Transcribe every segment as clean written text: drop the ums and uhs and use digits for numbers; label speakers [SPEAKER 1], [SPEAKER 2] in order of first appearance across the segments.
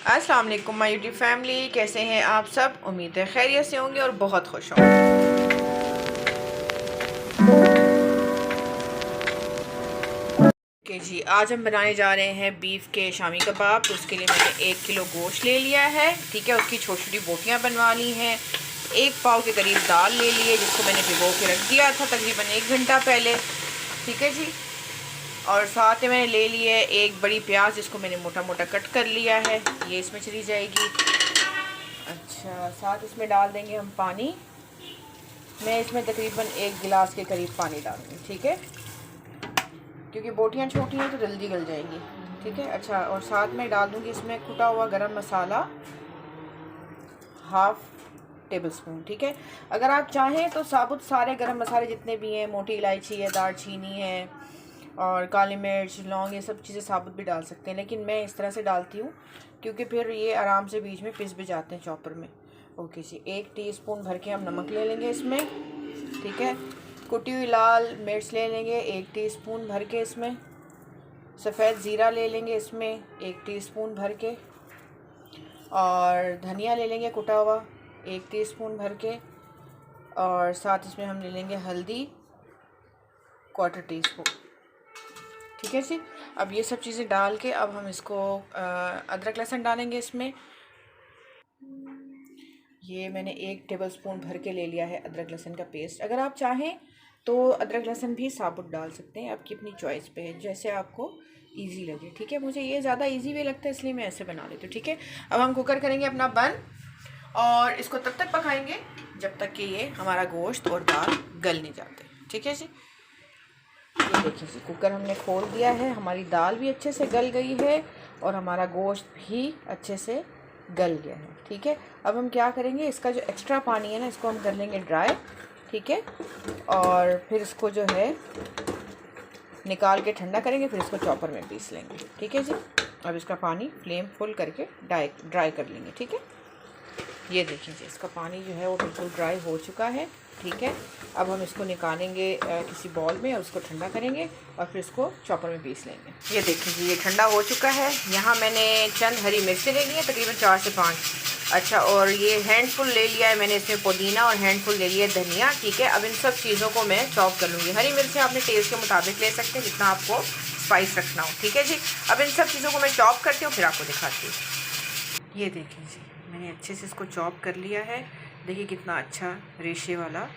[SPEAKER 1] अस्सलाम वालेकुम my YouTube family, कैसे हैं आप सब। उम्मीद है खैरियत से होंगे और बहुत खुश होंगे। जी, आज हम बनाने जा रहे हैं बीफ के शामी कबाब। तो उसके लिए मैंने 1 किलो गोश्त ले लिया है, ठीक है। उसकी छोटी छोटी बोटियाँ बनवा ली हैं। 1 पाव के करीब दाल ले ली है, जिसको मैंने भिगो के रख दिया था तकरीबन 1 घंटा पहले, ठीक है जी। और साथ में मैंने ले ली है 1 बड़ी प्याज, जिसको मैंने मोटा मोटा कट कर लिया है, ये इसमें चली जाएगी। अच्छा, साथ इसमें डाल देंगे हम पानी। मैं इसमें तकरीबन 1 गिलास के करीब पानी डालूँगी, ठीक है, क्योंकि बोटियाँ छोटी हैं तो जल्दी गल जाएंगी, ठीक है। अच्छा, और साथ में डाल दूँगी इसमें कुटा हुआ गरम मसाला 1/2 टेबल स्पून, ठीक है। अगर आप चाहें तो साबुत सारे गरम मसाले जितने भी हैं, मोटी इलायची है, दालचीनी है और काली मिर्च, लौंग, ये सब चीज़ें साबुत भी डाल सकते हैं, लेकिन मैं इस तरह से डालती हूँ क्योंकि फिर ये आराम से बीच में पिस भी जाते हैं चॉपर में। ओके जी, 1 टीस्पून भर के हम नमक ले लेंगे इसमें, ठीक है। कुटी हुई लाल मिर्च ले लेंगे 1 टीस्पून भर के इसमें। सफ़ेद ज़ीरा ले लेंगे इसमें 1 टीस्पून भर के। और धनिया ले लेंगे कुटा हुआ 1 टीस्पून भर के। और साथ इसमें हम ले लेंगे हल्दी 1/4 टीस्पून, ठीक है जी। अब ये सब चीज़ें डाल के अब हम इसको अदरक लहसुन डालेंगे इसमें। ये मैंने 1 टेबल स्पून भर के ले लिया है अदरक लहसुन का पेस्ट। अगर आप चाहें तो अदरक लहसुन भी साबुत डाल सकते हैं, आपकी अपनी चॉइस पे है, जैसे आपको इजी लगे, ठीक है। मुझे ये ज़्यादा इजी वे लगता है, इसलिए मैं ऐसे बना लेती हूँ, ठीक है। अब हम कुकर करेंगे अपना बंद और इसको तब तक पकाएंगे जब तक कि ये हमारा गोश्त और दाल गल नहीं जाते, ठीक है जी। ये देखिए जी, कुकर हमने खोल दिया है, हमारी दाल भी अच्छे से गल गई है और हमारा गोश्त भी अच्छे से गल गया है, ठीक है। अब हम क्या करेंगे, इसका जो एक्स्ट्रा पानी है ना, इसको हम कर लेंगे ड्राई, ठीक है। और फिर इसको जो है निकाल के ठंडा करेंगे, फिर इसको चॉपर में पीस लेंगे, ठीक है जी। अब इसका पानी फ्लेम फुल करके ड्राई कर लेंगे, ठीक है। ये देखिए जी, इसका पानी जो है वो बिल्कुल ड्राई हो चुका है, ठीक है। अब हम इसको निकालेंगे किसी बॉल में और उसको ठंडा करेंगे और फिर इसको चॉपर में पीस लेंगे। ये देखिए जी, ये ठंडा हो चुका है। यहाँ मैंने चंद हरी मिर्चें ले ली हैं, तकरीबन 4 से 5। अच्छा, और ये हैंडफुल ले लिया है मैंने इसमें पुदीना और हैंडफुल ले लिया है धनिया, ठीक है। अब इन सब चीज़ों को मैं चॉप कर लूँगी। हरी मिर्चें अपने टेस्ट के मुताबिक ले सकते हैं, जितना आपको स्पाइस रखना हो, ठीक है जी। अब इन सब चीज़ों को मैं चॉप करती हूँ, फिर आपको दिखाती हूँ। ये देखिए जी, मैंने अच्छे से इसको चॉप कर लिया है। देखिए कितना अच्छा रेशे वाला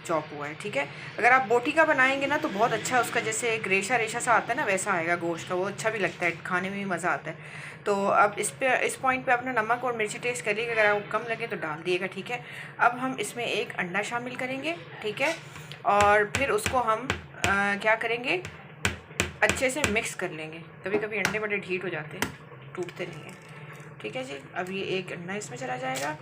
[SPEAKER 1] चॉप हुआ है, ठीक है। अगर आप बोटी का बनाएंगे ना तो बहुत अच्छा उसका जैसे एक रेशा रेशा सा आता है ना, वैसा आएगा गोश्त का, वो अच्छा भी लगता है, खाने में भी मज़ा आता है। तो अब इस पॉइंट पे अपना नमक और मिर्ची टेस्ट करिएगा, अगर आपको कम लगे तो डाल दिएगा, ठीक है। अब हम इसमें 1 अंडा शामिल करेंगे, ठीक है। और फिर उसको हम क्या करेंगे, अच्छे से मिक्स कर लेंगे। कभी कभी अंडे बड़े ढीठ हो जाते हैं, टूटते नहीं हैं, ठीक है जी। अब ये 1 अंडा इसमें चला जाएगा।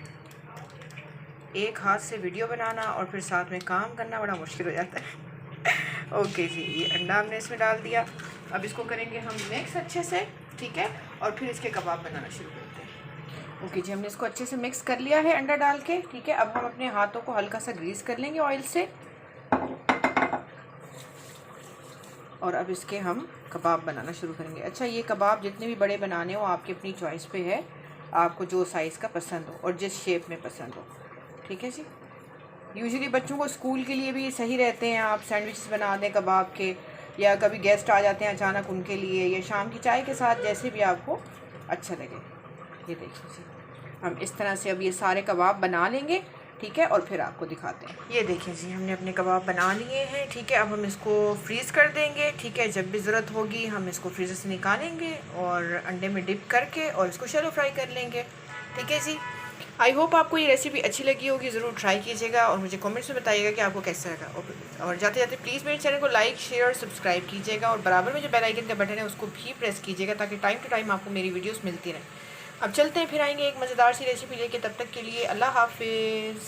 [SPEAKER 1] एक हाथ से वीडियो बनाना और फिर साथ में काम करना बड़ा मुश्किल हो जाता है। ओके जी, ये अंडा हमने इसमें डाल दिया। अब इसको करेंगे हम मिक्स अच्छे से, ठीक है। और फिर इसके कबाब बनाना शुरू करते हैं। ओके जी, हमने इसको अच्छे से मिक्स कर लिया है अंडा डाल के, ठीक है। अब हम अपने हाथों को हल्का सा ग्रीस कर लेंगे ऑयल से और अब इसके हम कबाब बनाना शुरू करेंगे। अच्छा, ये कबाब जितने भी बड़े बनाने हो आपकी अपनी चॉइस पे है, आपको जो साइज़ का पसंद हो और जिस शेप में पसंद हो, ठीक है जी। यूजुअली बच्चों को स्कूल के लिए भी सही रहते हैं, आप सैंडविचेस बना दें कबाब के, या कभी गेस्ट आ जाते हैं अचानक उनके लिए, या शाम की चाय के साथ, जैसे भी आपको अच्छा लगे। ये देखिए जी, हम इस तरह से अब ये सारे कबाब बना लेंगे, ठीक है, और फिर आपको दिखाते हैं। ये देखिए जी, हमने अपने कबाब बना लिए हैं, ठीक है। अब हम इसको फ्रीज़ कर देंगे, ठीक है। जब भी ज़रूरत होगी हम इसको फ्रीज़र से निकालेंगे और अंडे में डिप करके और इसको शैलो फ्राई कर लेंगे, ठीक है जी। आई होप आपको ये रेसिपी अच्छी लगी होगी, ज़रूर ट्राई कीजिएगा और मुझे कमेंट्स में बताइएगा कि आपको कैसा लगा। और जाते जाते प्लीज़ मेरे चैनल को लाइक, शेयर और सब्सक्राइब कीजिएगा और बराबर में जो बेल आइकन का बटन है उसको भी प्रेस कीजिएगा, ताकि टाइम टू टाइम आपको मेरी वीडियोस मिलती रहें। अब चलते हैं, फिर आएंगे एक मज़ेदार सी रेसिपी लेके, तब तक के लिए अल्लाह हाफिज़।